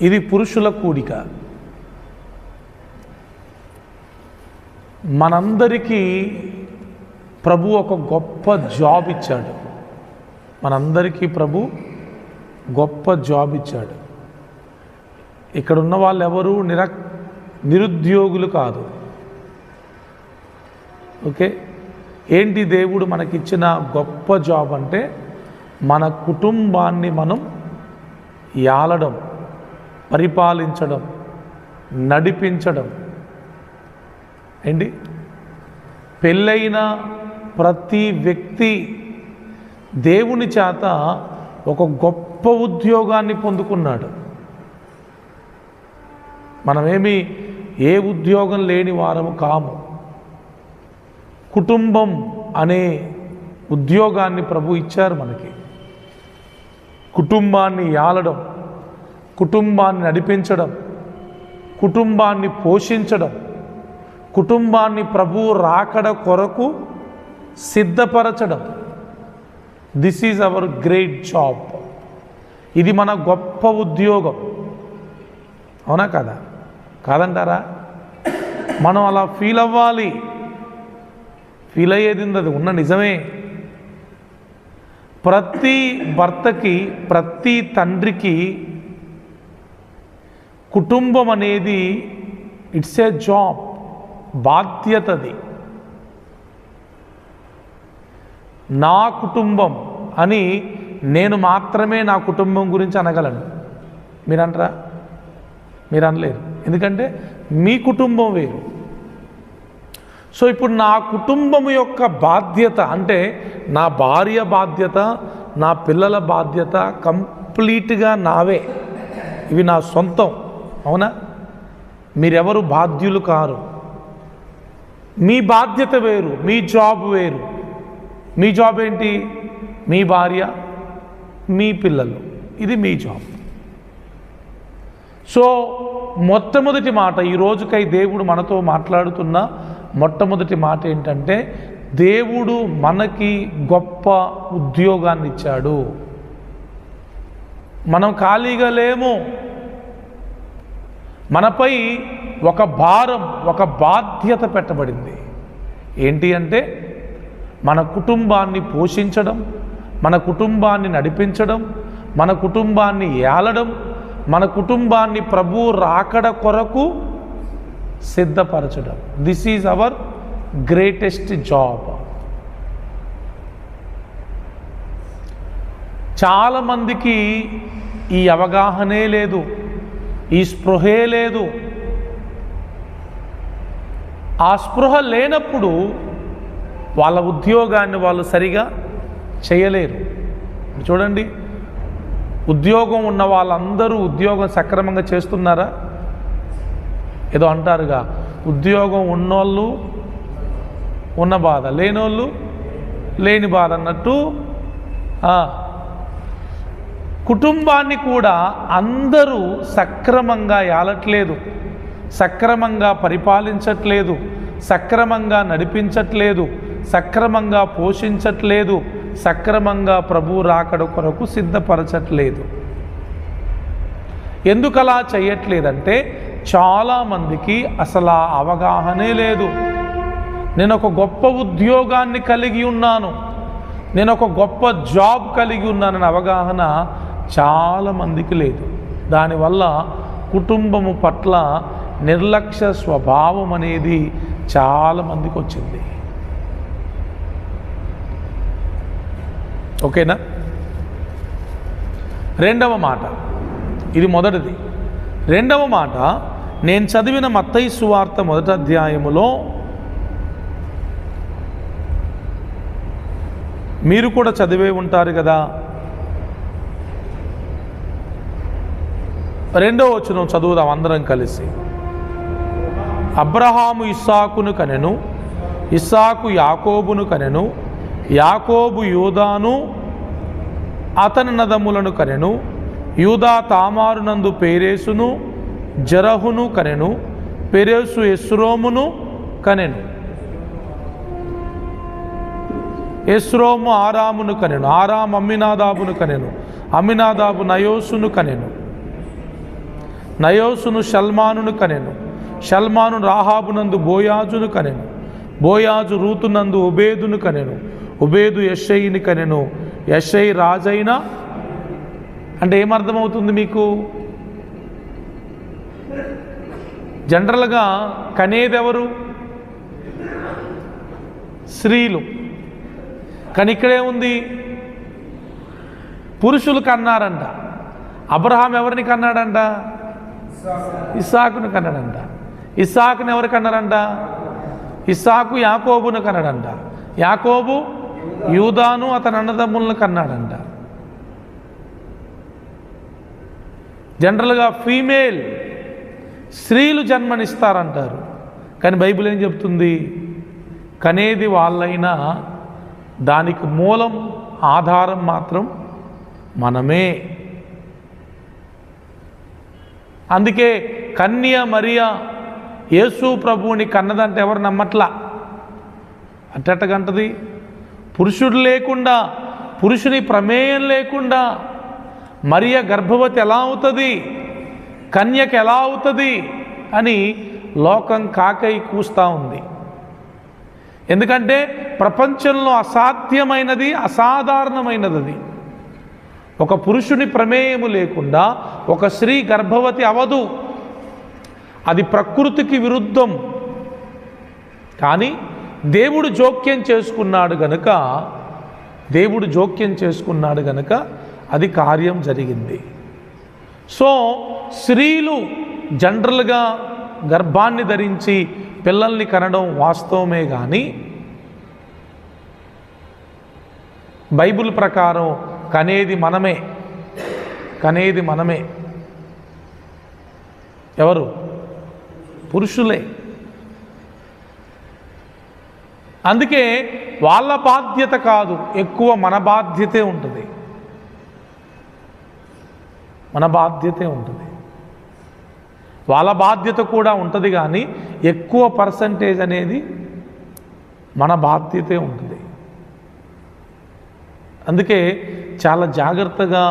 ఇది పురుషుల కూడిక. మనందరికీ ప్రభు ఒక గొప్ప జాబ్ ఇచ్చాడు. మనందరికీ ప్రభు గొప్ప జాబ్ ఇచ్చాడు. ఇక్కడ ఉన్న వాళ్ళు ఎవరు నిరుద్యోగులు కాదు. ఓకే, ఏంటి దేవుడు మనకిచ్చిన గొప్ప జాబ్ అంటే మన కుటుంబాన్ని మనం యాలడం, పరిపాలించడం, నడిపించడం. ఏంటి, పెళ్ళైన ప్రతి వ్యక్తి దేవుని చేత ఒక గొప్ప ఉద్యోగాన్ని పొందుకున్నాడు. మనమేమి ఏ ఉద్యోగం లేని వారము కాము. కుటుంబం అనే ఉద్యోగాన్ని ప్రభు ఇచ్చారు మనకి. కుటుంబాన్ని యాలడం, కుటుంబాన్ని నడిపించడం, కుటుంబాన్ని పోషించడం, కుటుంబాన్ని ప్రభు రాకడ కొరకు సిద్ధపరచడం. This is our great job. ఇది మన గొప్ప ఉద్యోగం. అవునా కదా? కాదంటారా? మనం అలా ఫీల్ అవ్వాలి. ఫీల్ అయ్యేది అది ఉన్న నిజమే. ప్రతి భర్తకి, ప్రతి తండ్రికి కుటుంబం అనేది ఇట్స్ ఏ జాబ్, బాధ్యతది. నా కుటుంబం అని నేను మాత్రమే నా కుటుంబం గురించి అనగలను. మీరంటారా? మీరు అనలేరు. ఎందుకంటే మీ కుటుంబం వేరు. సో ఇప్పుడు నా కుటుంబం యొక్క బాధ్యత అంటే నా భార్య బాధ్యత, నా పిల్లల బాధ్యత కంప్లీట్గా నావే. ఇవి నా సొంతం. అవునా? మీరెవరు బాధ్యులు కారు. మీ బాధ్యత వేరు, మీ జాబ్ వేరు. మీ జాబ్ ఏంటి? మీ భార్య, మీ పిల్లలు. ఇది మీ జాబ్. సో మొట్టమొదటి మాట, ఈ రోజుకై దేవుడు మనతో మాట్లాడుతున్న మొట్టమొదటి మాట ఏంటంటే, దేవుడు మనకి గొప్ప ఉద్యోగాన్ని ఇచ్చాడు. మనం ఖాళీగా లేము. మనపై ఒక భారం, ఒక బాధ్యత పెట్టబడింది. ఏంటి అంటే మన కుటుంబాన్ని పోషించడం, మన కుటుంబాన్ని నడిపించడం, మన కుటుంబాన్ని ఏలడం, మన కుటుంబాన్ని ప్రభు రాకడ కొరకు సిద్ధపరచడం. This is our greatest job. చాలామందికి ఈ అవగాహనే లేదు, ఈ స్పృహే లేదు. ఆ స్పృహ లేనప్పుడు వాళ్ళ ఉద్యోగాన్ని వాళ్ళు సరిగా చేయలేరు. చూడండి, ఉద్యోగం ఉన్న వాళ్ళందరూ ఉద్యోగం సక్రమంగా చేస్తున్నారా? ఏదో అంటారుగా, ఉద్యోగం ఉన్నోళ్ళు ఉన్న బాధ, లేనోళ్ళు లేని బాధ అన్నట్టు కుటుంబాన్ని కూడా అందరూ సక్రమంగా ఏలట్లేదు, సక్రమంగా పరిపాలించట్లేదు, సక్రమంగా నడిపించట్లేదు, సక్రమంగా పోషించట్లేదు, సక్రమంగా ప్రభు రాకడ కొరకు సిద్ధపరచట్లేదు. ఎందుకలా చేయట్లేదంటే చాలామందికి అసలు ఆ అవగాహనే లేదు. నేను ఒక గొప్ప ఉద్యోగాన్ని కలిగి ఉన్నాను, నేను ఒక గొప్ప జాబ్ కలిగి ఉన్నానని అవగాహన చాలామందికి లేదు. దానివల్ల కుటుంబము పట్ల నిర్లక్ష్య స్వభావం అనేది చాలామందికి వచ్చింది. ఓకేనా? రెండవ మాట, ఇది మొదటిది. రెండవ మాట, నేను చదివిన మత్తయి సువార్త 1వ అధ్యాయములో మీరు కూడా చదివే ఉంటారు కదా. 2వ వచనం చదువుదాం అందరం కలిసి. అబ్రహాము ఇస్సాకును కనెను, ఇస్సాకు యాకోబును కనెను, యాకోబు యూదాను అతని నదములను కనెను, యూదా తామారునందు పేరేసును జరహును కనెను, పెరేసు ఎస్రోమును కనెను, ఎస్రోము ఆరామును కనెను, ఆరాము అమ్మినాదాబును కనెను, అమ్మినాదాబు నయోసును కనెను. నయోసును షల్మానును కనెను. షల్మాను రాహాబునందు బోయాజును కనెను. బోయాజు రూతునందు ఒబేదును కనెను. ఒబేదు యెషయిని కనెను. యెషయి రాజైన అంటే ఏమర్థమవుతుంది మీకు? జనరల్గా కనేదెవరు? స్త్రీలు. కానీ ఇక్కడే ఉంది పురుషులు కన్నారంట. అబ్రహాం ఎవరిని కన్నాడంట? ఇస్సాకును కన్నాడంట. ఇస్సాకుని ఎవరు కన్నారంట? ఇస్సాకు యాకోబును కన్నాడంట. యాకోబు యూదాను అతని అన్నదమ్ములను కన్నాడంట. జనరల్గా ఫీమేల్ స్త్రీలు జన్మనిస్తారంటారు. కానీ బైబిల్ ఏం చెప్తుంది? కనేది వాళ్ళైనా దానికి మూలం ఆధారం మాత్రం మనమే. అందుకే కన్య మరియా యేసు ప్రభువుని కన్నదంటే ఎవరు నమ్మట్లా. అట్టగంటది? పురుషుడు లేకుండా, పురుషుని ప్రమేయం లేకుండా మరియ గర్భవతి ఎలా అవుతుంది, కన్యకు ఎలా అవుతుంది అని లోకం కాకై కూస్తూ ఉంది. ఎందుకంటే ప్రపంచంలో అసాధ్యమైనది, అసాధారణమైనది అది. ఒక పురుషుని ప్రమేయము లేకుండా ఒక స్త్రీ గర్భవతి అవదు. అది ప్రకృతికి విరుద్ధం. కానీ దేవుడు జోక్యం చేసుకున్నాడు గనుక అది కార్యం జరిగింది. సో స్త్రీలు జనరల్గా గర్భాన్ని ధరించి పిల్లల్ని కనడం వాస్తవమే. కానీ బైబిల్ ప్రకారం కనేది మనమే. ఎవరు? పురుషులే. అందుకే వాళ్ళ బాధ్యత కాదు, ఎక్కువ మన బాధ్యతే ఉంటుంది. వాళ్ళ బాధ్యత కూడా ఉంటుంది, కానీ ఎక్కువ పర్సంటేజ్ అనేది మన బాధ్యతే ఉంటుంది. అందుకే చాలా జాగ్రత్తగా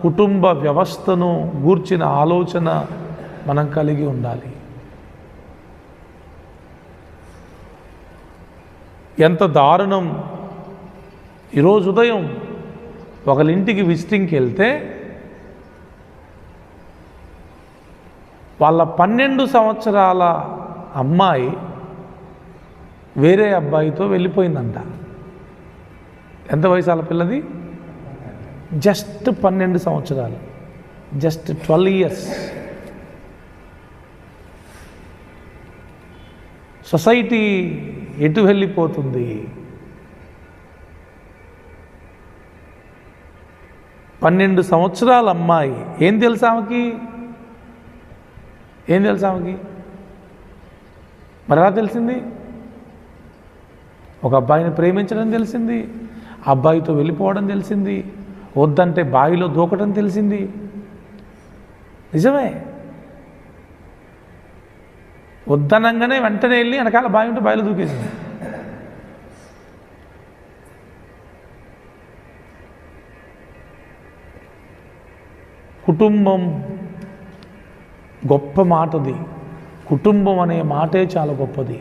కుటుంబ వ్యవస్థను గూర్చిన ఆలోచన మనం కలిగి ఉండాలి. ఎంత దారుణం! ఈరోజు ఉదయం ఒకరింటికి విజిటింగ్కి వెళ్తే వాళ్ళ 12 సంవత్సరాల అమ్మాయి వేరే అబ్బాయితో వెళ్ళిపోయిందంట. ఎంత వయసు వాళ్ళ పిల్లది? జస్ట్ 12 సంవత్సరాలు, జస్ట్ 12 years. సొసైటీ ఎటు వెళ్ళిపోతుంది? 12 సంవత్సరాల అమ్మాయి. ఏం తెలుసు ఆమెకి? మరి ఎలా తెలిసింది? ఒక అబ్బాయిని ప్రేమించడం తెలిసింది, అబ్బాయితో వెళ్ళిపోవడం తెలిసింది, వద్దంటే బావిలో దూకడం తెలిసింది. నిజమే. వద్దనంగానే వెంటనే వెళ్ళి వెనకాల బావి ఉంటే బావిలో దూకేసింది. కుటుంబం గొప్ప మాటది. కుటుంబం అనే మాటే చాలా గొప్పది.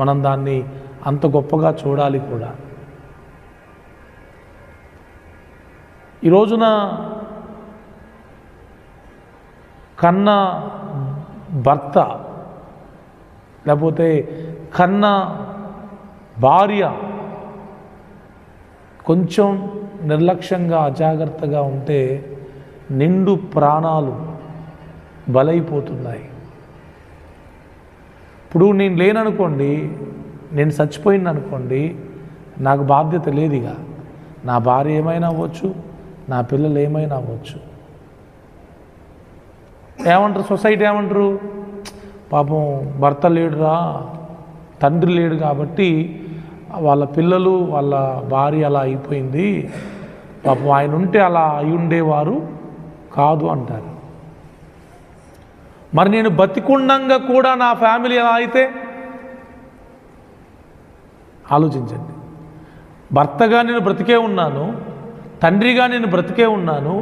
మనం దాన్ని అంత గొప్పగా చూడాలి కూడా. ఈ రోజున కన్న భర్త లేకపోతే కన్న భార్య కొంచెం నిర్లక్ష్యంగా అజాగ్రత్తగా ఉంటే నిండు ప్రాణాలు బలైపోతున్నాయి. ఇప్పుడు నేను లేననుకోండి, నేను చచ్చిపోయింది అనుకోండి, నాకు బాధ్యత లేదుగా. నా భార్య ఏమైనా అవ్వచ్చు, నా పిల్లలు ఏమైనా అవ్వచ్చు. ఏమంటారు సొసైటీ? ఏమంటారు? పాపం భర్త లేడురా, తండ్రి లేడు కాబట్టి వాళ్ళ పిల్లలు వాళ్ళ భార్య అలా అయిపోయింది, పాపం ఆయన ఉంటే అలా అయి ఉండేవారు కాదు అంటారు. మరి నేను బతికుండంగా కూడా నా ఫ్యామిలీ ఎలా అయితే? ఆలోచించండి. భర్తగా నేను బ్రతికే ఉన్నాను, తండ్రిగా నేను బ్రతికే ఉన్నాను,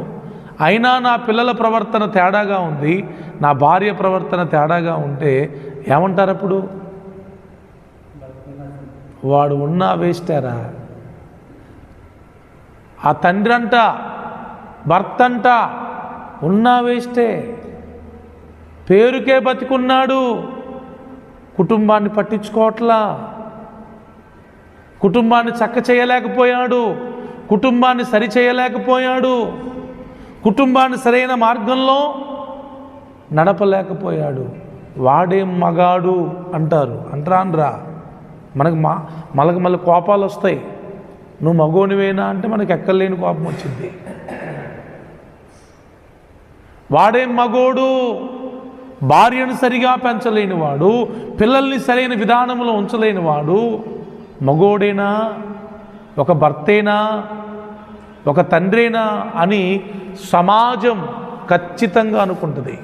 అయినా నా పిల్లల ప్రవర్తన తేడాగా ఉంది, నా భార్య ప్రవర్తన తేడాగా ఉంటే ఏమంటారు అప్పుడు? వాడు ఉన్నా వేస్టారా? ఆ తండ్రి అంట, భర్త అంట ఉన్నా వేస్టే, పేరుకే బతికున్నాడు, కుటుంబాన్ని పట్టించుకోవట్లా, కుటుంబాన్ని చక్క చేయలేకపోయాడు, కుటుంబాన్ని సరి చేయలేకపోయాడు, కుటుంబాన్ని సరైన మార్గంలో నడపలేకపోయాడు. వాడేం మగాడు అంటారు. అంటరాన్రా, మనకు మళ్ళీ కోపాలు వస్తాయి. నువ్వు మగోనివేనా అంటే మనకు ఎక్కలేని కోపం వచ్చింది. వాడేం మగోడు, భార్యను సరిగా పెంచలేనివాడు, పిల్లల్ని సరైన విధానంలో ఉంచలేనివాడు మగోడేనా, ఒక భర్తేనా, ఒక తండ్రేనా అని సమాజం ఖచ్చితంగా అనుకుంటుందా?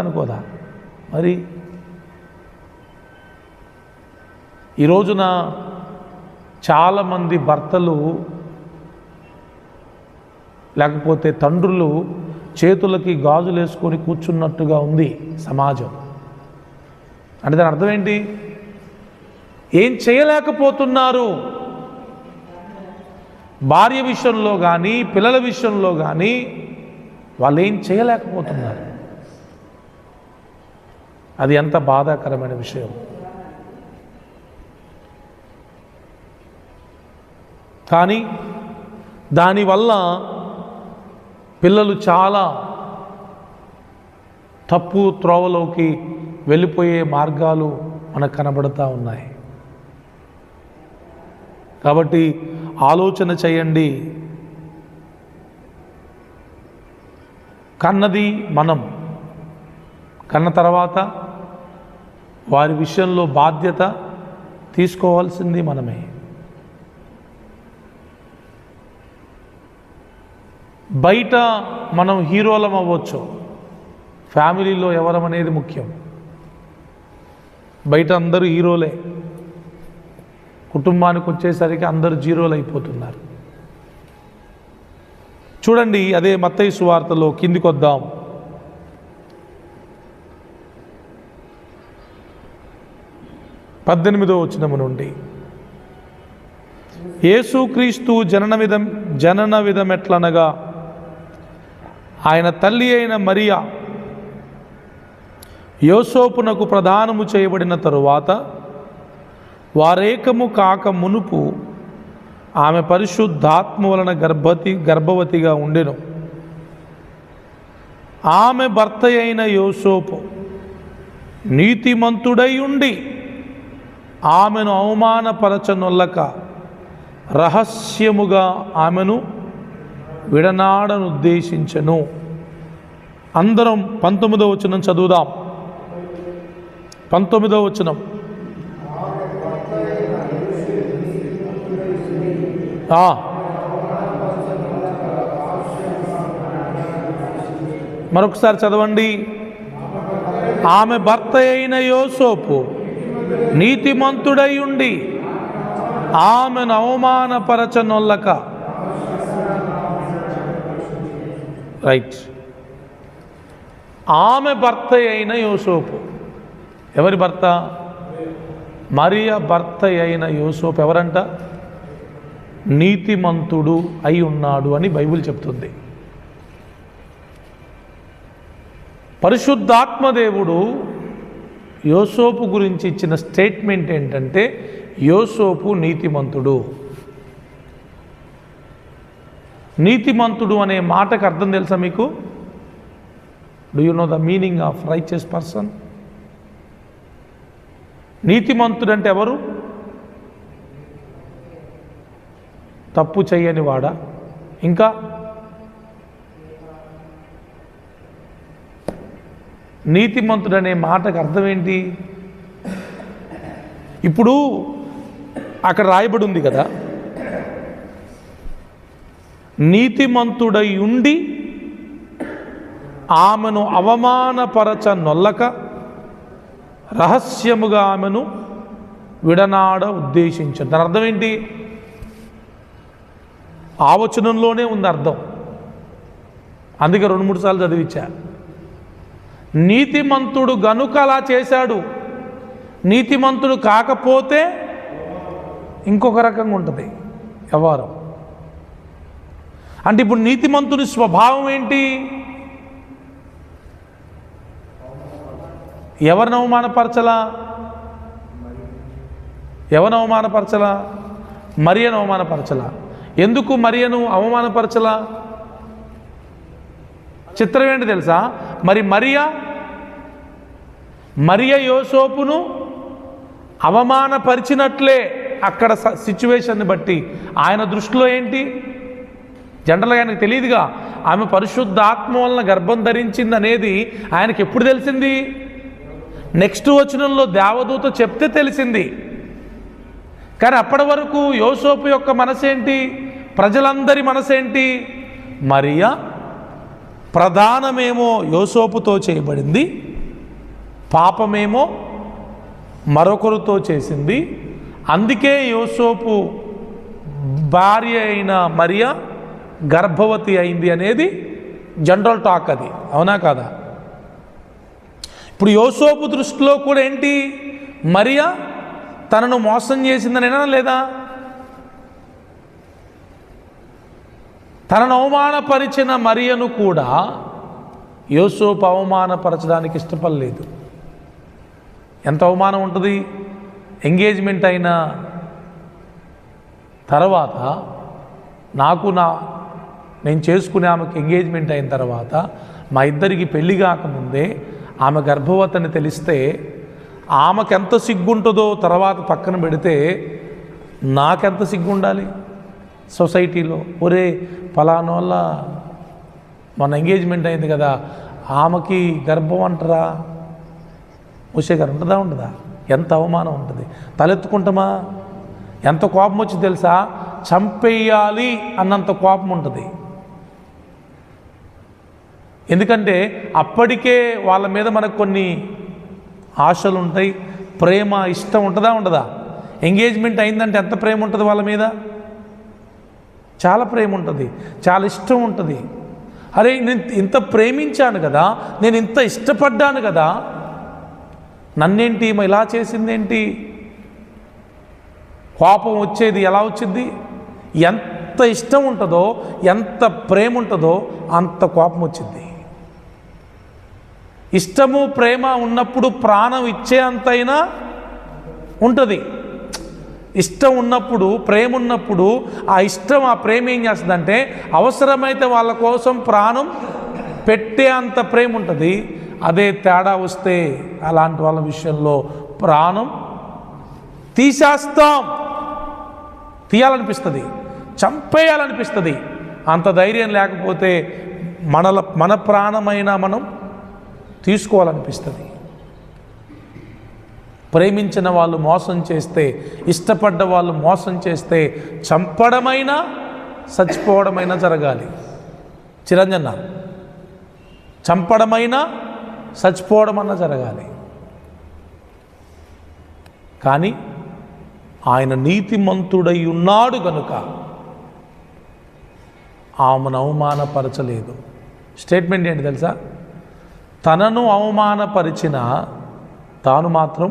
అనుకోదా? మరి ఈ రోజున చాలామంది భర్తలు లేకపోతే తండ్రులు చేతులకి గాజులు వేసుకొని కూర్చున్నట్టుగా ఉంది సమాజం. అంటే దాని అర్థం ఏంటి? ఏం చేయలేకపోతున్నారు. భార్య విషయంలో కానీ పిల్లల విషయంలో కానీ వాళ్ళు ఏం చేయలేకపోతున్నారు. అది ఎంత బాధాకరమైన విషయం. కానీ దానివల్ల పిల్లలు చాలా తప్పు త్రోవలోకి వెళ్ళిపోయే మార్గాలు మనకు కనబడుతూ ఉన్నాయి. కాబట్టి ఆలోచన చేయండి. కన్నది మనం, కన్న తర్వాత వారి విషయంలో బాధ్యత తీసుకోవాల్సింది మనమే. బయట మనం హీరోలం అవ్వచ్చు, ఫ్యామిలీలో ఎవరం అనేది ముఖ్యం. బయట అందరూ హీరోలే, కుటుంబానికి వచ్చేసరికి అందరూ జీరోలు అయిపోతున్నారు. చూడండి, అదే మత్తయి సువార్తలో కిందికి వద్దాం. 18వ వచనం నుండి, యేసుక్రీస్తు జనన విధం ఎట్లనగా, ఆయన తల్లి అయిన మరియా యోసేపునకు ప్రదానము చేయబడిన తరువాత వారేకము కాక మునుపు ఆమె పరిశుద్ధాత్మ వలన గర్భవతిగా ఉండెను. ఆమె భర్త అయిన యోసేపు నీతిమంతుడై ఉండి ఆమెను అవమానపరచనొల్లక రహస్యముగా ఆమెను విడనాడనుద్దేశించెను. అందరం 19వ వచనం చదువుదాం. 19వ వచనం, మరొకసారి చదవండి. ఆమె భర్త అయిన యోసేపు నీతిమంతుడై ఉండి ఆమెను అవమానపరచనొల్లక. రైట్. ఆమె భర్త అయిన యోసేపు, ఎవరి భర్త? మరియ భర్త అయిన యోసేపు ఎవరంట? నీతిమంతుడు అయి ఉన్నాడు అని బైబిల్ చెప్తుంది. పరిశుద్ధాత్మదేవుడు యోసేపు గురించి ఇచ్చిన స్టేట్మెంట్ ఏంటంటే, యోసేపు నీతిమంతుడు. నీతిమంతుడు అనే మాటకు అర్థం తెలుసా మీకు? Do you know the meaning of righteous person? నీతిమంతుడు అంటే ఎవరు? తప్పు చేయని వాడా? ఇంకా నీతిమంతుడు అనే మాటకు అర్థం ఏంటి? ఇప్పుడు అక్కడ రాయబడి ఉంది కదా, నీతిమంతుడై ఉండి ఆమెను అవమానపరచనొల్లక రహస్యముగా ఆమెను విడనాడ ఉద్దేశించారు. దాని అర్థం ఏంటి? ఆ వచనంలోనే ఉంది అర్థం. అందుకే 2-3 సార్లు చదివించా. నీతిమంతుడు గనుక అలా చేశాడు, నీతిమంతుడు కాకపోతే ఇంకొక రకంగా ఉంటుంది వ్యవహారం. అంటే ఇప్పుడు నీతిమంతుడి స్వభావం ఏంటి? ఎవరిని అవమానపరచలా? ఎవరిని అవమానపరచలా? మరియను అవమానపరచలా. ఎందుకు మరియను అవమానపరచలా? చిత్రం ఏంటి తెలుసా? మరి మరియ యోసేపును అవమానపరిచినట్లే అక్కడ సిచ్యువేషన్ని బట్టి ఆయన దృష్టిలో ఏంటి? జనరల్గా ఆయనకు తెలియదుగా ఆమె పరిశుద్ధాత్మ వలన గర్భం ధరించింది అనేది ఆయనకి ఎప్పుడు తెలిసింది? నెక్స్ట్ వచనంలో దేవదూత చెప్తే తెలిసింది. కానీ అప్పటి వరకు యోసేపు యొక్క మనసేంటి? ప్రజలందరి మనసేంటి? మరియ ప్రధానమేమో యోసేపుతో చేయబడింది, పాపమేమో మరొకరితో చేసింది, అందుకే యోసేపు భార్య అయిన మరియ గర్భవతి అయింది అనేది జనరల్ టాక్. అది అవునా కాదా? ఇప్పుడు యోసేపు దృష్టిలో కూడా ఏంటి? మరియ తనను మోసం చేసిందనేనా లేదా? తనను అవమానపరిచిన మరియను కూడా యోసేపు అవమానపరచడానికి ఇష్టపడలేదు. ఎంత అవమానం ఉంటుంది? ఎంగేజ్మెంట్ అయిన తర్వాత నేను చేసుకునే ఆమెకి ఎంగేజ్మెంట్ అయిన తర్వాత మా ఇద్దరికి పెళ్లి కాకముందే ఆమె గర్భవతిని తెలిస్తే ఆమెకెంత సిగ్గుంటుందో తర్వాత పక్కన పెడితే నాకెంత సిగ్గు ఉండాలి సొసైటీలో? ఒరే ఫలానోళ్ళ మన ఎంగేజ్మెంట్ అయింది కదా, ఆమెకి గర్భం అంటారా? మూసే గారు ఉండదా? ఎంత అవమానం ఉంటుంది. తలెత్తుకుంటామా? ఎంత కోపం వచ్చి తెలుసా? చంపేయాలి అన్నంత కోపం ఉంటుంది. ఎందుకంటే అప్పటికే వాళ్ళ మీద మనకు కొన్ని ఆశలు ఉంటాయి, ప్రేమ ఇష్టం ఉంటుందా ఉండదా? ఎంగేజ్మెంట్ అయిందంటే ఎంత ప్రేమ ఉంటుంది వాళ్ళ మీద? చాలా ప్రేమ ఉంటుంది, చాలా ఇష్టం ఉంటుంది. అరే నేను ఇంత ప్రేమించాను కదా, నేను ఇంత ఇష్టపడ్డాను కదా, నన్నేంటి ఇలా చేసిందేంటి? కోపం వచ్చేది ఎలా వచ్చింది? ఎంత ఇష్టం ఉంటుందో, ఎంత ప్రేమ ఉంటుందో అంత కోపం వచ్చింది. ఇష్టము ప్రేమ ఉన్నప్పుడు ప్రాణం ఇచ్చే అంతైనా ఉంటుంది. ఇష్టం ఉన్నప్పుడు, ప్రేమ ఉన్నప్పుడు ఆ ఇష్టం, ఆ ప్రేమ ఏం చేస్తుందంటే అవసరమైతే వాళ్ళ కోసం ప్రాణం పెట్టే అంత ప్రేమ ఉంటుంది. అదే తేడా వస్తే అలాంటి వాళ్ళ విషయంలో ప్రాణం తీయాలనిపిస్తుంది, చంపేయాలనిపిస్తుంది. అంత ధైర్యం లేకపోతే మన ప్రాణమైనా మనం తీసుకోవాలనిపిస్తుంది. ప్రేమించిన వాళ్ళు మోసం చేస్తే, ఇష్టపడ్డ వాళ్ళు మోసం చేస్తే చంపడమైనా చచ్చిపోవడమైనా జరగాలి. చిరంజన్న చంపడమైనా చచ్చిపోవడమన్నా జరగాలి. కానీ ఆయన నీతిమంతుడై ఉన్నాడు గనుక ఆమెను అవమానపరచలేదు. స్టేట్మెంట్ ఏంటి తెలుసా? తనను అవమానపరిచిన తాను మాత్రం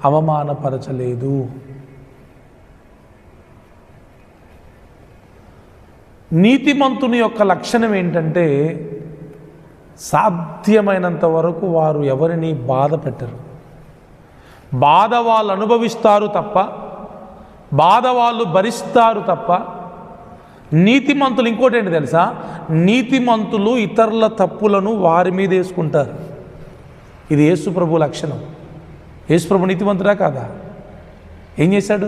అవమానపరచలేదు. నీతిమంతుని యొక్క లక్షణం ఏంటంటే సాధ్యమైనంత వరకు వారు ఎవరిని బాధ పెట్టరు. బాధ వాళ్ళు అనుభవిస్తారు తప్ప, బాధ వాళ్ళు భరిస్తారు తప్ప. నీతిమంతులు ఇంకోటి ఏంటి తెలుసా? నీతిమంతులు ఇతరుల తప్పులను వారి మీద వేసుకుంటారు. ఇది యేసుప్రభు లక్షణం. యేసుప్రభు నీతిమంతుడా కాదా? ఏం చేశాడు?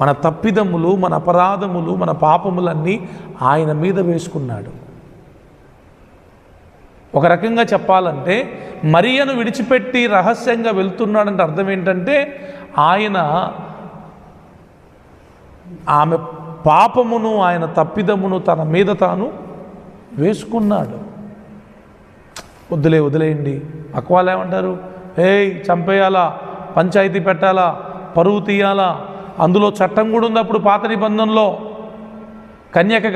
మన తప్పిదములు, మన అపరాధములు, మన పాపములన్నీ ఆయన మీద వేసుకున్నాడు. ఒక రకంగా చెప్పాలంటే మరియను విడిచిపెట్టి రహస్యంగా వెళ్తున్నాడంటే అర్థం ఏంటంటే ఆయన ఆమె పాపమును, ఆయన తప్పిదమును తన మీద తాను వేసుకున్నాడు. వదిలేయండి. అక్వాళ్ళు ఏమంటారు? చంపేయాలా, పంచాయతీ పెట్టాలా, పరువు తీయాలా, అందులో చట్టం కూడా ఉంది అప్పుడు పాత నిబంధనలో. కన్యక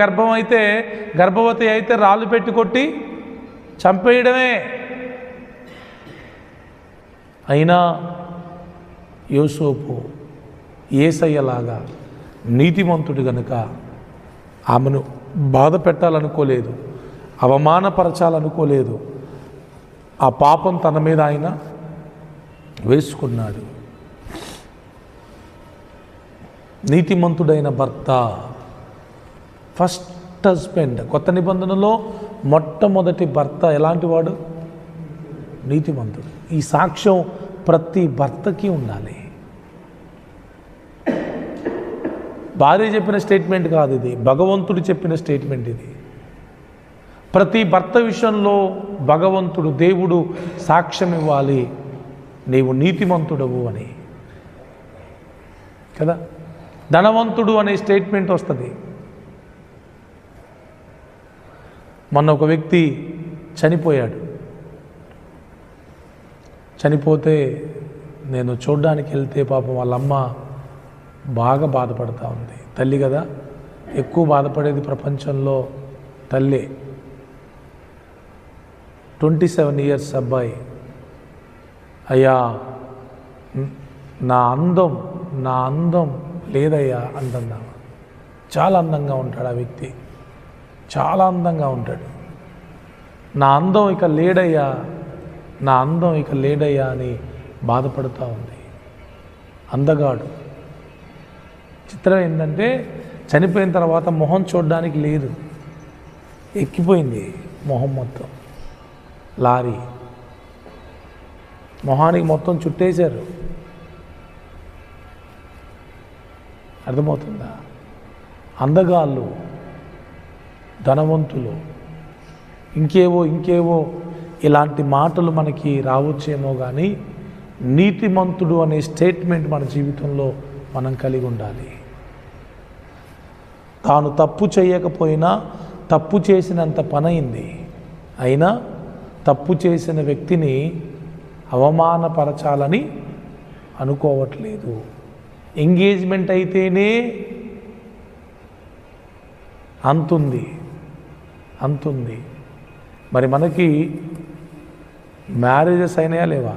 గర్భవతి అయితే రాళ్ళు పెట్టి కొట్టి చంపేయడమే. అయినా యోసేపు యేసయ్యలాగా నీతిమంతుడు గనుక ఆమెను బాధ పెట్టాలనుకోలేదు, అవమానపరచాలనుకోలేదు. ఆ పాపం తన మీద ఆయన వేసుకున్నాడు. నీతిమంతుడైన భర్త, ఫస్ట్ హస్బెండ్, కొత్త నిబంధనలో మొట్టమొదటి భర్త ఎలాంటి వాడు? నీతిమంతుడు. ఈ సాక్ష్యం ప్రతి భర్తకి ఉండాలి. భార్య చెప్పిన స్టేట్మెంట్ కాదు ఇది, భగవంతుడు చెప్పిన స్టేట్మెంట్ ఇది. ప్రతి భర్త విషయంలో భగవంతుడు, దేవుడు సాక్ష్యం ఇవ్వాలి, నీవు నీతిమంతుడవు అని కదా. ధనవంతుడు అనే స్టేట్మెంట్ వస్తుంది. మొన్న ఒక వ్యక్తి చనిపోయాడు. చనిపోతే నేను చూడ్డానికి వెళ్తే పాపం వాళ్ళమ్మ బాగా బాధపడతా ఉంది. తల్లి కదా, ఎక్కువ బాధపడేది ప్రపంచంలో తల్లే. 27 ఇయర్స్ అబ్బాయి. అయ్యా నా అందం లేదయ్యా అంటున్నా. చాలా అందంగా ఉంటాడు ఆ వ్యక్తి, చాలా అందంగా ఉంటాడు. నా అందం ఇక లేడయ్యా అని బాధపడుతూ ఉంది. అందగాడు. చిత్రం ఏంటంటే చనిపోయిన తర్వాత మొహం చూడడానికి లేదు, ఎక్కిపోయింది మొహం మొత్తం. లారీ మొహానికి మొత్తం చుట్టేశారు. అర్థమవుతుందా? అందగాళ్ళు, ధనవంతులు, ఇంకేవో ఇలాంటి మాటలు మనకి రావచ్చేమో, కానీ నీతిమంతుడు అనే స్టేట్మెంట్ మన జీవితంలో మనం కలిగి ఉండాలి. తాను తప్పు చేయకపోయినా తప్పు చేసినంత పనైంది, అయినా తప్పు చేసిన వ్యక్తిని అవమానపరచాలని అనుకోవట్లేదు. ఎంగేజ్మెంట్ అయితేనే అంతుంది. మరి మనకి మ్యారేజెస్ అయినాయా లేవా?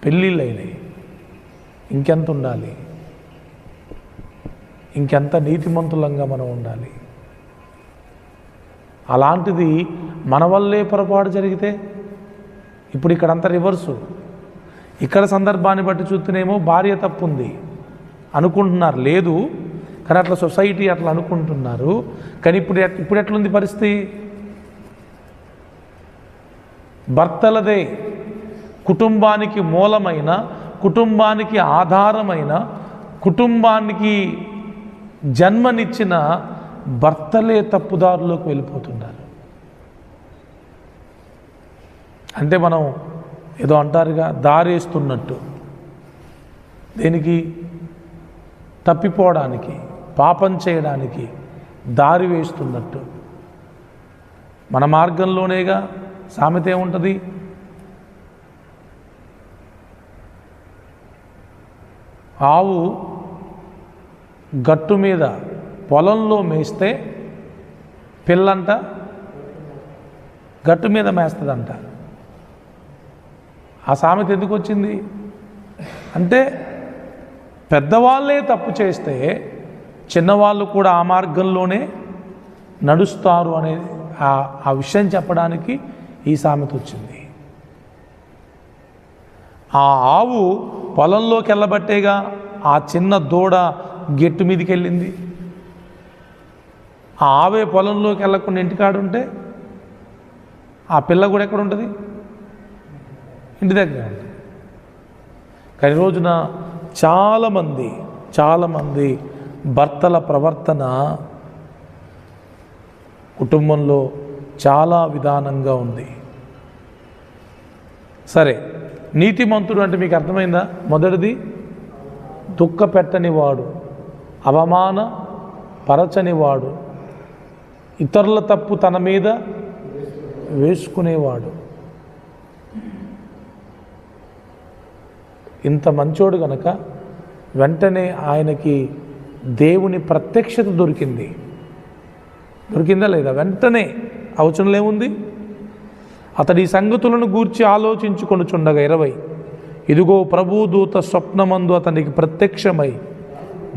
పెళ్ళిళ్ళు అయినాయి. ఇంకెంత ఉండాలి? ఇంకెంత నీతిమంతులంగా మనం ఉండాలి? అలాంటిది మన వల్లే పొరపాటు జరిగితే, ఇప్పుడు ఇక్కడంతా రివర్సు. ఇక్కడ సందర్భాన్ని బట్టి చూస్తేనేమో భార్య తప్పు ఉంది అనుకుంటున్నారు, లేదు కానీ అట్లా సొసైటీ అట్లా అనుకుంటున్నారు. కానీ ఇప్పుడు ఎట్లుంది పరిస్థితి? భర్తలదే కుటుంబానికి మూలమైన, కుటుంబానికి ఆధారమైన, కుటుంబానికి జన్మనిచ్చిన భర్తలే తప్పుదారులోకి వెళ్ళిపోతున్నారు. అంటే మనం ఏదో అంటారుగా, దారేస్తున్నట్టు. దేనికి? తప్పిపోవడానికి, పాపం చేయడానికి దారి వేస్తున్నట్టు. మన మార్గంలోనేగా. సామెత ఏముంటుంది? ఆవు గట్టు మీద పొలంలో మేస్తే పిల్లంట గట్టు మీద మేస్తుందంట. ఆ సామెత ఎందుకు వచ్చింది అంటే, పెద్దవాళ్ళే తప్పు చేస్తే చిన్నవాళ్ళు కూడా ఆ మార్గంలోనే నడుస్తారు అనే ఆ విషయం చెప్పడానికి ఈ సామెత వచ్చింది. ఆ ఆవు పొలంలోకి వెళ్ళబట్టేగా ఆ చిన్న దూడ గెట్టు మీదకి వెళ్ళింది. ఆ ఆవే పొలంలోకి వెళ్ళకుండా ఇంటికాడుంటే ఆ పిల్ల కూడా ఎక్కడ ఉంటుంది? ఇంటి దగ్గర ఉంటుంది. కానీ రోజున చాలామంది భర్తల ప్రవర్తన కుటుంబంలో చాలా విధానంగా ఉంది. సరే, నీతిమంతుడు అంటే మీకు అర్థమైందా? మొదటిది, దుఃఖ పెట్టనివాడు, అవమాన పరచనివాడు, ఇతరుల తప్పు తన మీద వేసుకునేవాడు. ఇంత మంచోడు గనక వెంటనే ఆయనకి దేవుని ప్రత్యక్షత దొరికింది. దొరికిందా లేదా? వెంటనే ఆ వచనంలో ఏముంది? అతడి సంగతులను గూర్చి ఆలోచించుకొనుచుండగా 20, ఇదిగో ప్రభు దూత స్వప్నమందు అతనికి ప్రత్యక్షమై,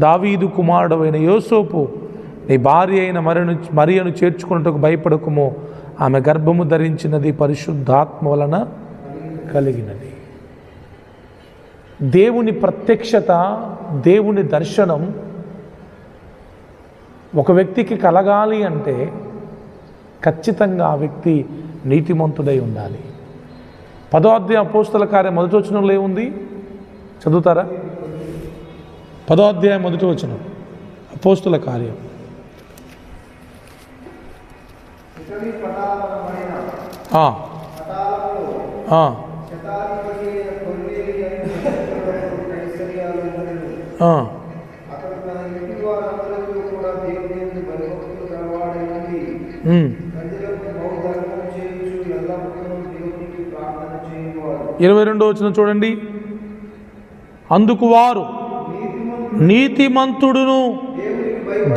దావీదు కుమారుడైన యోసేపు, నీ భార్య అయిన మరియను చేర్చుకున్నట్టుకు భయపడకుము, ఆమె గర్భము ధరించినది పరిశుద్ధాత్మ వలన కలిగినది. దేవుని ప్రత్యక్షత, దేవుని దర్శనం ఒక వ్యక్తికి కలగాలి అంటే ఖచ్చితంగా ఆ వ్యక్తి నీతిమంతుడై ఉండాలి. 10వ అధ్యాయం అపోస్తల కార్యం 1వ వచనంలో ఏముంది? చదువుతారా? 10వ అధ్యాయం 1వ వచనం అపోస్తల కార్యం. ఇరవై 22వ వచనం చూడండి. అందుకు వారు, నీతిమంతుడును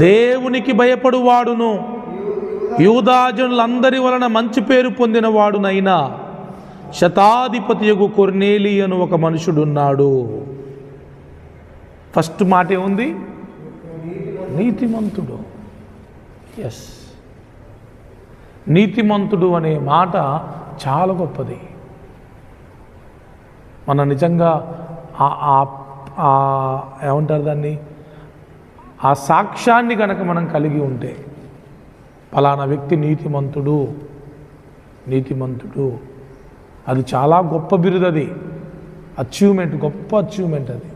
దేవునికి భయపడువాడును యూదాజనులందరి వలన మంచి పేరు పొందిన వాడునైనా శతాధిపతియగు కొర్నేలి అను ఒక మనుషుడున్నాడు. ఫస్ట్ మాట ఏముంది? నీతిమంతుడు. ఎస్, నీతిమంతుడు అనే మాట చాలా గొప్పది. మన నిజంగా ఏమంటారు దాన్ని, ఆ సాక్ష్యాన్ని కనుక మనం కలిగి ఉంటే, ఫలానా వ్యక్తి నీతిమంతుడు, నీతిమంతుడు, అది చాలా గొప్ప బిరుదు, అది అచీవ్మెంట్, గొప్ప అచీవ్మెంట్ అది.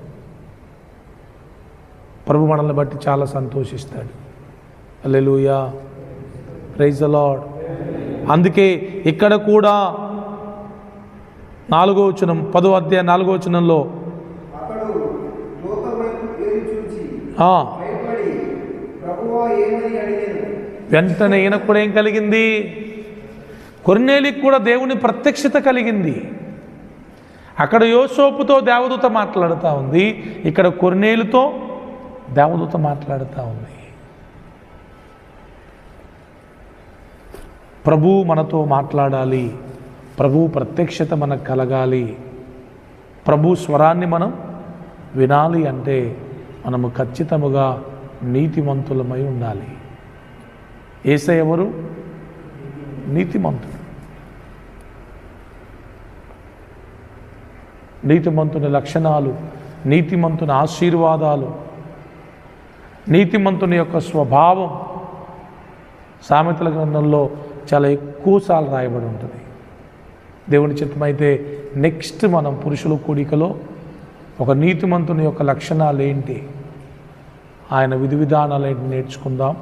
ప్రభు మనల్ని బట్టి చాలా సంతోషిస్తాడు. హల్లెలూయా, ప్రైజ్ ద లార్డ్. అందుకే ఇక్కడ కూడా 4వ వచనం, 10వ అధ్యాయం 4వ వచనంలో వెంటనే ఈయనకు కూడా ఏం కలిగింది? కొర్నేలికి కూడా దేవుని ప్రత్యక్షత కలిగింది. అక్కడ యోసేపుతో దేవదూత మాట్లాడుతూ ఉంది, ఇక్కడ కొర్నేలితో దేవదూత మాట్లాడుతూ ఉంది. ప్రభు మనతో మాట్లాడాలి, ప్రభు ప్రత్యక్షత మనకు కలగాలి, ప్రభు స్వరాన్ని మనం వినాలి అంటే మనము ఖచ్చితముగా నీతిమంతులమై ఉండాలి. యేసయ్య ఎవరు? నీతిమంతుడు. నీతిమంతుని లక్షణాలు, నీతిమంతుని ఆశీర్వాదాలు, నీతిమంతుని యొక్క స్వభావం సామెతల గ్రంథంలో చాలా ఎక్కువసార్లు రాయబడి ఉంటుంది. దేవుని చిత్తమైతే నెక్స్ట్ మనం పురుషుల కూడికలో ఒక నీతిమంతుని యొక్క లక్షణాలు ఏంటి, ఆయన విధి విధానాలు ఏంటి నేర్చుకుందాం.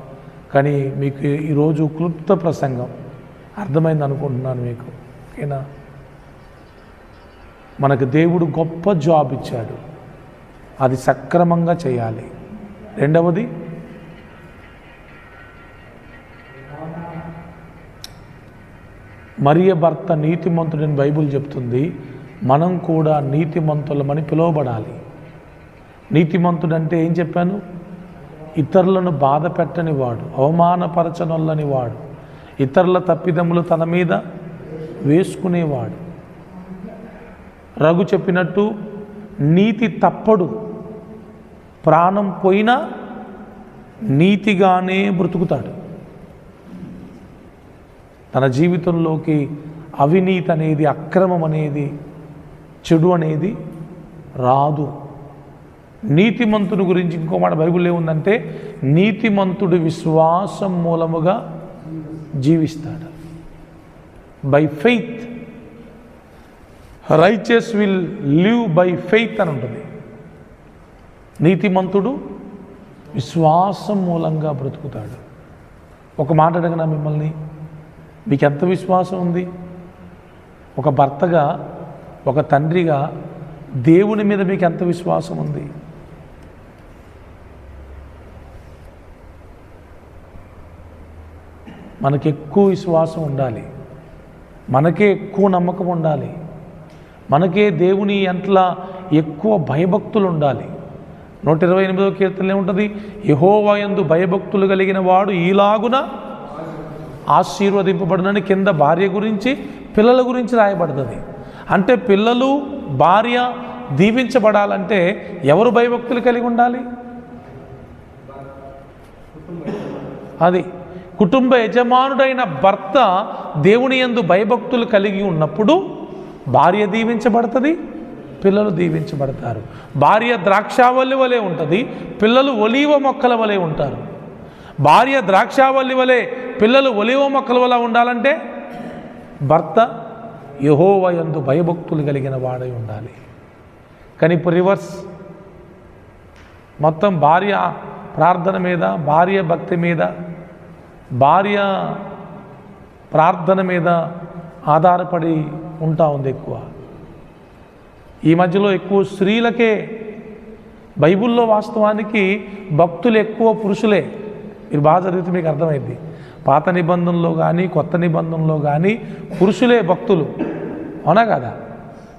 కానీ మీకు ఈరోజు క్లుప్త ప్రసంగం అర్థమైంది అనుకుంటున్నాను మీకు, ఓకేనా? మనకు దేవుడు గొప్ప జాబ్ ఇచ్చాడు, అది సక్రమంగా చేయాలి. రెండవది, మరియ భర్త నీతిమంతుడని బైబిల్ చెప్తుంది. మనం కూడా నీతిమంతులమని పిలువబడాలి. నీతిమంతుడంటే ఏం చెప్పాను? ఇతరులను బాధ పెట్టని వాడు, అవమానపరచనొల్లని వాడు, ఇతరుల తప్పిదములు తన మీద వేసుకునేవాడు. రఘు చెప్పినట్టు నీతి తప్పడు, ప్రాణం పోయినా నీతిగానే బ్రతుకుతాడు. తన జీవితంలోకి అవినీతి అనేది, అక్రమం అనేది, చెడు అనేది రాదు. నీతిమంతుని గురించి ఇంకో మాట బైబిల్లో ఏముందంటే, నీతిమంతుడు విశ్వాసం మూలముగా జీవిస్తాడు. By faith, righteous will live by faith అని ఉంటుంది. నీతిమంతుడు విశ్వాసం మూలంగా బ్రతుకుతాడు. ఒక మాట అడగనా మిమ్మల్ని, మీకు ఎంత విశ్వాసం ఉంది? ఒక భర్తగా, ఒక తండ్రిగా దేవుని మీద మీకు ఎంత విశ్వాసం ఉంది? మనకి ఎక్కువ విశ్వాసం ఉండాలి, మనకే ఎక్కువ నమ్మకం ఉండాలి, మనకే దేవుని ఎంట్ల ఎక్కువ భయభక్తులు ఉండాలి. 128వ కీర్తనలో ఏముంటుంది? యెహోవా యందు భయభక్తులు కలిగిన వాడు ఈలాగున ఆశీర్వదింపబడునని కింద భార్య గురించి పిల్లల గురించి రాయబడుతుంది. అంటే పిల్లలు భార్య దీవించబడాలంటే ఎవరు భయభక్తులు కలిగి ఉండాలి? అది కుటుంబ యజమానుడైన భర్త దేవుని యందు భయభక్తులు కలిగి ఉన్నప్పుడు భార్య దీవించబడుతుంది, పిల్లలు దీవించబడతారు. భార్య ద్రాక్షావల్లి వలె ఉంటుంది, పిల్లలు ఒలీవ మొక్కల వలె ఉంటారు. భార్య ద్రాక్షావల్లి వలె పిల్లలు ఒలీవ మొక్కల వలె ఉండాలంటే భర్త యెహోవా యందు భయభక్తులు కలిగిన వాడై ఉండాలి. కానీ ఇప్పుడు రివర్స్, మొత్తం భార్య ప్రార్థన మీద, భార్య భక్తి మీద, భార్య ప్రార్థన మీద ఆధారపడి ఉంటా ఉంది ఎక్కువ. ఈ మధ్యలో ఎక్కువ స్త్రీలకే, బైబిల్లో వాస్తవానికి భక్తులు ఎక్కువ పురుషులే. మీరు బాగా చదివితే మీకు అర్థమైంది. పాత నిబంధనలో కానీ కొత్త నిబంధనలో కానీ పురుషులే భక్తులు, అవునా కదా?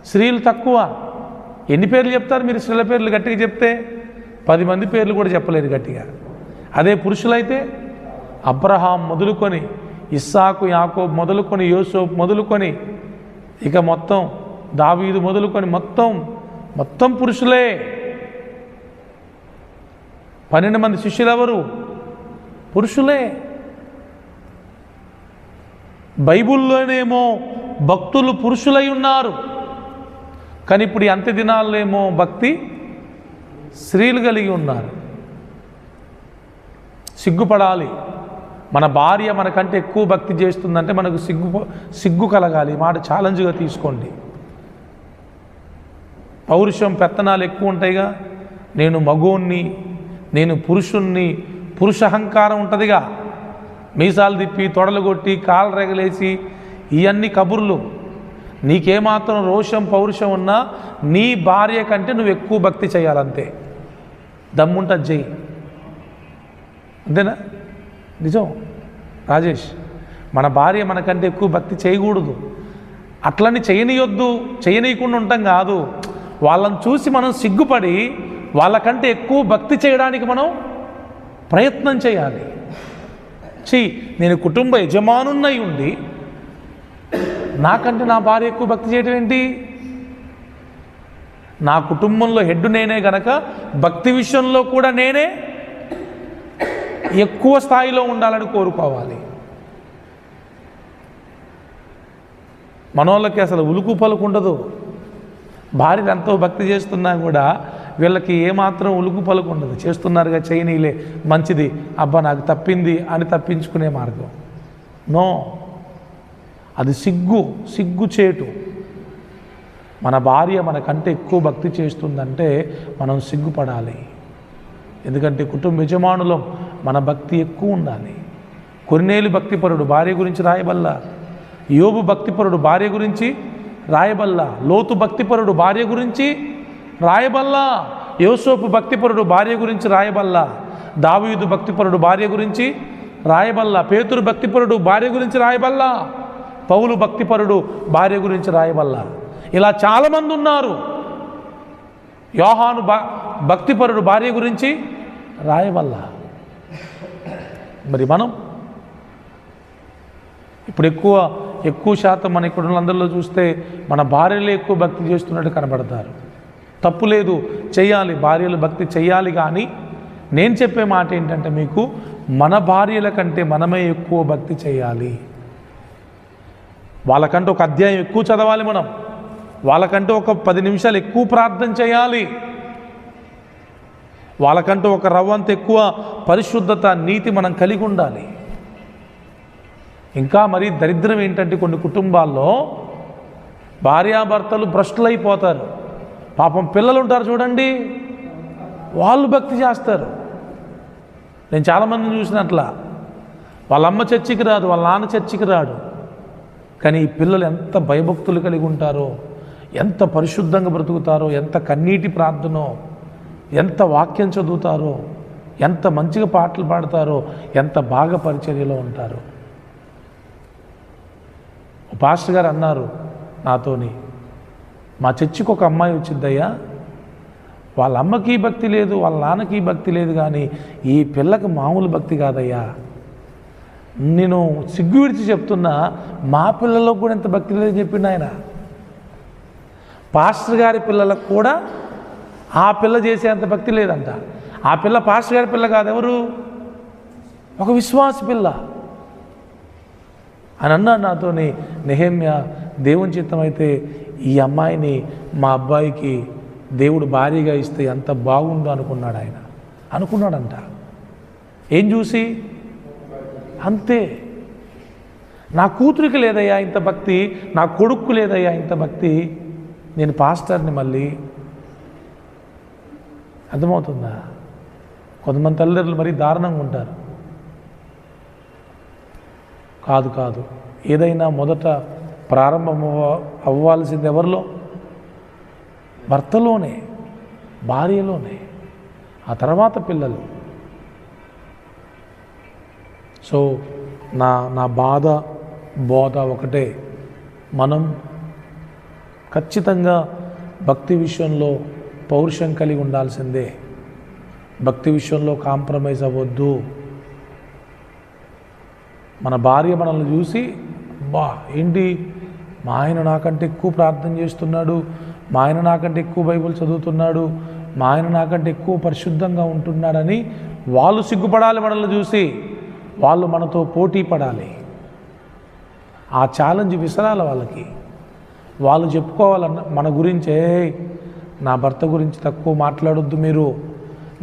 స్త్రీలు తక్కువ. ఎన్ని పేర్లు చెప్తారు మీరు? స్త్రీల పేర్లు గట్టిగా చెప్తే 10 మంది పేర్లు కూడా చెప్పలేరు గట్టిగా. అదే పురుషులైతే అబ్రహాం మొదలుకొని, ఇస్సాకు, యాకోబు మొదలుకొని, యోసేపు మొదలుకొని, ఇక మొత్తం దావీదు మొదలుకొని మొత్తం పురుషులే. 12 మంది శిష్యులు ఎవరు? పురుషులే. బైబిల్లోనేమో భక్తులు పురుషులై ఉన్నారు, కానీ ఇప్పుడు ఈ అంత్య దినాల్లో ఏమో భక్తి స్త్రీలు కలిగి ఉన్నారు. సిగ్గుపడాలి. మన భార్య మనకంటే ఎక్కువ భక్తి చేస్తుందంటే మనకు సిగ్గు కలగాలి. మాట ఛాలెంజ్గా తీసుకోండి. పౌరుషం, పెత్తనాలు ఎక్కువ ఉంటాయిగా. నేను మగోన్ని, నేను పురుషుణ్ణి, పురుష అహంకారం ఉంటుందిగా. మీసాలు తిప్పి, తొడలు కొట్టి, కాళ్ళు రెగలేసి, ఇవన్నీ కబుర్లు. నీకేమాత్రం రోషం, పౌరుషం ఉన్నా నీ భార్య కంటే నువ్వు ఎక్కువ భక్తి చేయాలంతే. దమ్ముంటుంది చెయ్యి, అంతేనా? నిజం రాజేష్, మన భార్య మనకంటే ఎక్కువ భక్తి చేయకూడదు. అట్లని చేయనీయకుండా ఉంటాం కాదు. వాళ్ళని చూసి మనం సిగ్గుపడి వాళ్ళకంటే ఎక్కువ భక్తి చేయడానికి మనం ప్రయత్నం చేయాలి. నేను కుటుంబ యజమానున్నై ఉండి నాకంటే నా భార్య ఎక్కువ భక్తి చేయడం ఏంటి? నా కుటుంబంలో హెడ్ నేనే గనక భక్తి విషయంలో కూడా నేనే ఎక్కువ స్థాయిలో ఉండాలని కోరుకోవాలి. మనోళ్ళకి అసలు ఉలుకు పలుకు ఉండదు. భార్యలు ఎంతో భక్తి చేస్తున్నా కూడా వీళ్ళకి ఏమాత్రం ఉలుకు పలుకు ఉండదు. చేస్తున్నారుగా, చేయనీలే, మంచిది, అబ్బా నాకు తప్పింది అని తప్పించుకునే మార్గం. నో, అది సిగ్గుచేటు. మన భార్య మనకంటే ఎక్కువ భక్తి చేస్తుందంటే మనం సిగ్గుపడాలి. ఎందుకంటే కుటుంబ యజమానులం, మన భక్తి ఎక్కువ ఉండాలి. కొర్నేలు భక్తిపరుడు, భార్య గురించి రాయబల్లా. యోబు భక్తిపరుడు, భార్య గురించి రాయబల్లా. లోతు భక్తిపరుడు, భార్య గురించి రాయబల్లా. యోసేపు భక్తిపరుడు, భార్య గురించి రాయబల్లా. దావీదు భక్తిపరుడు, భార్య గురించి రాయబల్లా. పేతురు భక్తిపరుడు, భార్య గురించి రాయబల్లా. పౌలు భక్తిపరుడు, భార్య గురించి రాయబల్లా. ఇలా చాలామంది ఉన్నారు. యోహాను భక్తిపరుడు, భార్య గురించి రాయబల్లా. మరి మనం ఇప్పుడు ఎక్కువ శాతం మన ఇక్కడ అందరిలో చూస్తే మన భార్యలే ఎక్కువ భక్తి చేస్తున్నట్టు కనబడతారు. తప్పు లేదు, చెయ్యాలి, భార్యలు భక్తి చెయ్యాలి. కానీ నేను చెప్పే మాట ఏంటంటే మీకు, మన భార్యల కంటే మనమే ఎక్కువ భక్తి చేయాలి. వాళ్ళకంటే ఒక అధ్యాయం ఎక్కువ చదవాలి మనం. వాళ్ళకంటే ఒక 10 నిమిషాలు ఎక్కువ ప్రార్థన చేయాలి. వాళ్ళకంటే ఒక రవ్వంత ఎక్కువ పరిశుద్ధత, నీతి మనం కలిగి ఉండాలి. ఇంకా మరీ దరిద్రం ఏంటంటే కొన్ని కుటుంబాల్లో భార్యాభర్తలు భ్రష్టులైపోతారు. పాపం పిల్లలు ఉంటారు చూడండి, వాళ్ళు భక్తి చేస్తారు. నేను చాలామందిని చూసినట్లా, వాళ్ళ అమ్మ చర్చికి రాదు, వాళ్ళ నాన్న చర్చికి రాడు, కానీ ఈ పిల్లలు ఎంత భయభక్తులు కలిగి ఉంటారో, ఎంత పరిశుద్ధంగా బ్రతుకుతారో, ఎంత కన్నీటి ప్రార్థనో, ఎంత వాక్యం చదువుతారో, ఎంత మంచిగా పాటలు పాడతారో, ఎంత బాగా పరిచర్యలో ఉంటారో. పాస్టర్ గారు అన్నారు నాతోని, మా చర్చికి ఒక అమ్మాయి వచ్చిందయ్యా, వాళ్ళ అమ్మకి భక్తి లేదు, వాళ్ళ నాన్నకి భక్తి లేదు, కానీ ఈ పిల్లకి మామూలు భక్తి కాదయ్యా. నేను సిగ్గు విడిచి చెప్తున్నా, మా పిల్లలకు కూడా ఎంత భక్తి లేదని చెప్పిండు ఆయన. పాస్టర్ గారి పిల్లలకు కూడా ఆ పిల్ల చేసేంత భక్తి లేదంట. ఆ పిల్ల పాస్టర్ గారి పిల్ల కాదు, ఎవరు? ఒక విశ్వాస పిల్ల అని అన్నాడు నాతోని. నెహెమ్యా, దేవుని చిత్తం అయితే ఈ అమ్మాయిని మా అబ్బాయికి దేవుడు భారీగా ఇస్తే ఎంత బాగుందో అనుకున్నాడు ఆయన. అనుకున్నాడంట. ఏం చూసి? అంతే. నా కూతురికి లేదయ్యా ఇంత భక్తి, నా కొడుకు లేదయ్యా ఇంత భక్తి, నేను పాస్టర్ని. మళ్ళీ అర్థమవుతుందా? కొంతమంది తల్లిదండ్రులు మరీ దారుణంగా ఉంటారు. కాదు, ఏదైనా మొదట ప్రారంభం అవ్వాల్సింది ఎవరిలో? భర్తలోనే, భార్యలోనే, ఆ తర్వాత పిల్లలు. సో నా బోధ ఒకటే, మనం ఖచ్చితంగా భక్తి విషయంలో పౌరుషం కలిగి ఉండాల్సిందే. భక్తి విషయంలో కాంప్రమైజ్ అవ్వద్దు. మన భార్య మనల్ని చూసి, ఏంటి మా ఆయన నాకంటే ఎక్కువ ప్రార్థన చేస్తున్నాడు, మా ఆయన నాకంటే ఎక్కువ బైబిల్ చదువుతున్నాడు, మా ఆయన నాకంటే ఎక్కువ పరిశుద్ధంగా ఉంటున్నాడని వాళ్ళు సిగ్గుపడాలి. మనల్ని చూసి వాళ్ళు మనతో పోటీ పడాలి. ఆ ఛాలెంజ్ విసరాలి వాళ్ళకి. వాళ్ళు చెప్పుకోవాలన్న మన గురించే, నా భర్త గురించి తక్కువ మాట్లాడొద్దు మీరు,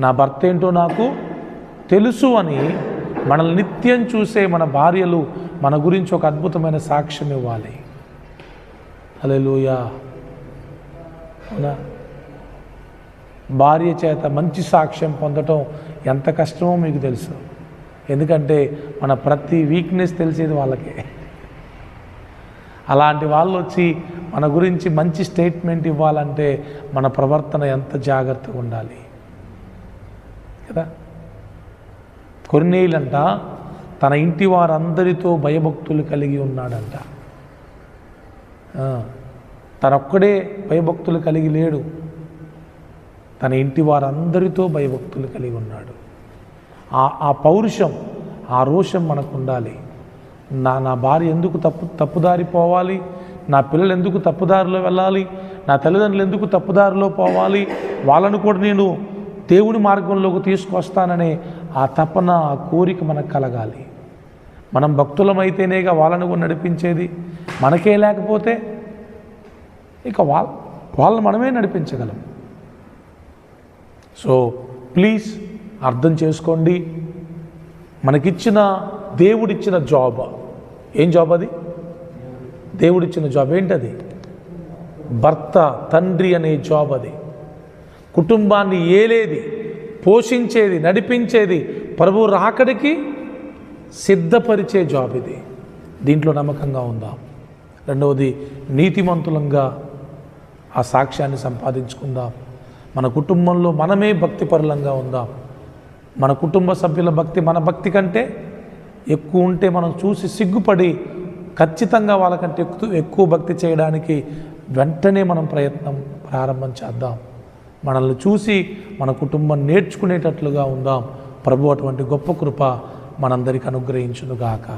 నా భర్త ఏంటో నాకు తెలుసు అని మనల్ని నిత్యం చూసే మన భార్యలు మన గురించి ఒక అద్భుతమైన సాక్ష్యం ఇవ్వాలి. హల్లెలూయా. అవునా? భార్య చేత మంచి సాక్ష్యం పొందటం ఎంత కష్టమో మీకు తెలుసు. ఎందుకంటే మన ప్రతి వీక్నెస్ తెలిసేది వాళ్ళకే. అలాంటి వాళ్ళు వచ్చి మన గురించి మంచి స్టేట్మెంట్ ఇవ్వాలంటే మన ప్రవర్తన ఎంత జాగ్రత్తగా ఉండాలి కదా. కొర్నేలియంట తన ఇంటి వారందరితో భయభక్తులు కలిగి ఉన్నాడంట. తనొక్కడే భయభక్తులు కలిగి లేడు, తన ఇంటి వారందరితో భయభక్తులు కలిగి ఉన్నాడు. ఆ పౌరుషం, ఆ రోషం మనకు ఉండాలి. నా భార్య ఎందుకు తప్పుదారి పోవాలి, నా పిల్లలు ఎందుకు తప్పుదారిలో వెళ్ళాలి, నా తల్లిదండ్రులు ఎందుకు తప్పుదారిలో పోవాలి, వాళ్ళను కూడా నేను దేవుని మార్గంలోకి తీసుకొస్తాననే ఆ తపన, ఆ కోరిక మనకు కలగాలి. మనం భక్తులమైతేనేగా వాళ్ళను కూడా నడిపించేది. మనకే లేకపోతే ఇక వాళ్ళని మనమే నడిపించగలం. సో ప్లీజ్ అర్థం చేసుకోండి. మనకిచ్చిన దేవుడిచ్చిన జాబ్, ఏం జాబ్ అది? దేవుడిచ్చిన జాబ్ ఏంటది? భర్త, తండ్రి అనే జాబ్ అది. కుటుంబాన్ని ఏలేది, పోషించేది, నడిపించేది, ప్రభు రాకడికి సిద్ధపరిచే జాబ్ ఇది. దీంట్లో నమ్మకంగా ఉందాం. రెండవది, నీతిమంతులంగా ఆ సాక్ష్యాన్ని సంపాదించుకుందాం. మన కుటుంబంలో మనమే భక్తిపరులంగా ఉందాం. మన కుటుంబ సభ్యుల భక్తి మన భక్తి కంటే ఎక్కువ ఉంటే మనం చూసి సిగ్గుపడి ఖచ్చితంగా వాళ్ళకంటే ఎక్కువ భక్తి చేయడానికి వెంటనే మనం ప్రారంభం చేద్దాం. మనల్ని చూసి మన కుటుంబం నేర్చుకునేటట్లుగా ఉందాం. ప్రభు అటువంటి గొప్ప కృప మనందరికీ అనుగ్రహించునుగాక.